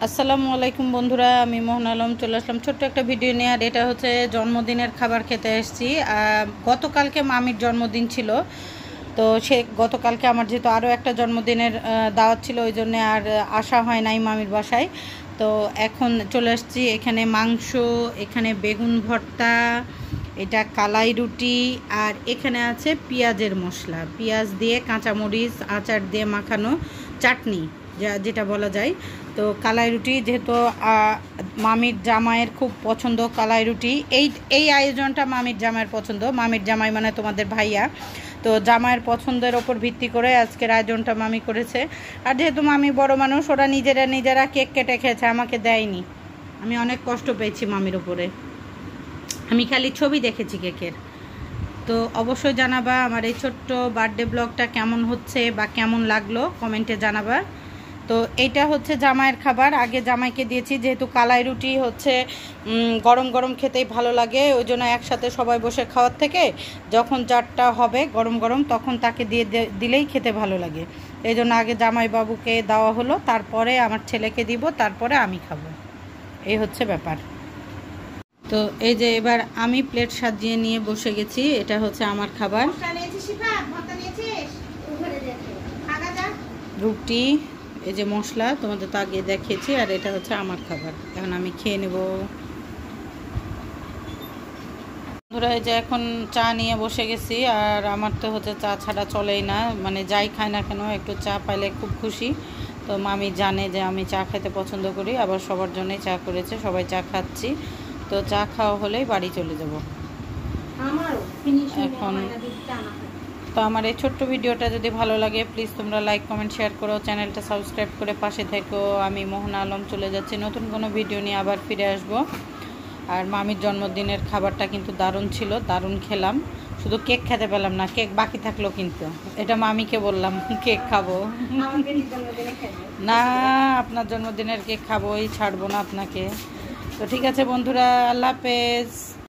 আসসালামু আলাইকুম বন্ধুরা, আমি মোহন আলম চলে আসলাম ছোট্ট একটা ভিডিও নিয়ে। আর এটা হচ্ছে জন্মদিনের খাবার খেতে এসেছি। গতকালকে মামির জন্মদিন ছিল, তো গতকালকে আমার যেহেতু আরও একটা জন্মদিনের দাওয়াত ছিল, ওই জন্যে আর আসা হয় নাই মামির বাসায়। তো এখন চলে আসছি। এখানে মাংস, এখানে বেগুন ভর্তা, এটা কালাই রুটি, আর এখানে আছে পেঁয়াজের মশলা, পেঁয়াজ দিয়ে কাঁচামরিচ আচার দিয়ে মাখানো চাটনি যেটা বলা যায়। তো কালাই রুটি, যেহেতু মামির জামাইয়ের খুব পছন্দ কালাই রুটি, এই আয়োজনটা মামির জামাইয়ের পছন্দ। মামির জামাই মানে তোমাদের ভাইয়া। তো জামাইয়ের পছন্দের ওপর ভিত্তি করে আজকের আয়োজনটা মামি করেছে। আর যেহেতু মামি বড় মানুষ, ওরা নিজেরা কেক কেটে খেয়েছে, আমাকে দেয়নি। আমি অনেক কষ্ট পেয়েছি মামির ওপরে, আমি খালি ছবি দেখেছি কেকের। তো অবশ্যই জানাবা আমার এই ছোট্ট বার্থডে ব্লগটা কেমন হচ্ছে বা কেমন লাগলো, কমেন্টে জানাবা। তো এইটা হচ্ছে জামাইয়ের খাবার, আগে জামাইকে দিয়েছি। যেহেতু কালাই রুটি হচ্ছে গরম গরম খেতেই ভালো লাগে, ওই জন্য একসাথে সবাই বসে খাওয়ার থেকে যখন চারটা হবে গরম গরম, তখন তাকে দিলেই খেতে ভালো লাগে। এই জন্য আগে জামাই বাবুকে দেওয়া হলো, তারপরে আমার ছেলেকে দিব, তারপরে আমি খাবো। এই হচ্ছে ব্যাপার। তো এই যে এবার আমি প্লেট সাজিয়ে নিয়ে বসে গেছি। এটা হচ্ছে আমার খাবার, রুটি, এই যে মশলা তোমাদের তো আগে দেখিয়েছি, আর এটা হচ্ছে আমার খাবার। এখন আমি খেয়ে নেব। বন্ধুরা, এই যে এখন চা নিয়ে বসে গেছি। আর আমার তো হচ্ছে চা ছাড়া চলেই না, মানে যাই খাই না কেন একটু চা পাইলে খুব খুশি। তো মামি জানে যে আমি চা খেতে পছন্দ করি, আবার সবার জন্যই চা করেছে, সবাই চা খাচ্ছি। তো চা খাওয়া হলেই বাড়ি চলে যাব এখন। তো আমার এই ছোট্ট ভিডিওটা যদি ভালো লাগে প্লিজ তোমরা লাইক কমেন্ট শেয়ার করো, চ্যানেলটা সাবস্ক্রাইব করে পাশে থেকো। আমি মোহন আলম চলে যাচ্ছি নতুন কোনো ভিডিও নিয়ে, আবার ফিরে আসব। আর মামির জন্মদিনের খাবারটা কিন্তু দারুণ ছিল, দারুণ খেলাম। শুধু কেক খেতে পেলাম না, কেক বাকি থাকলো, কিন্তু এটা মামিকে বললাম কেক খাবো না, আপনার জন্মদিনের কেক খাবোই, ছাড়বো না আপনাকে। তো ঠিক আছে বন্ধুরা, আল্লাহ হাফেজ।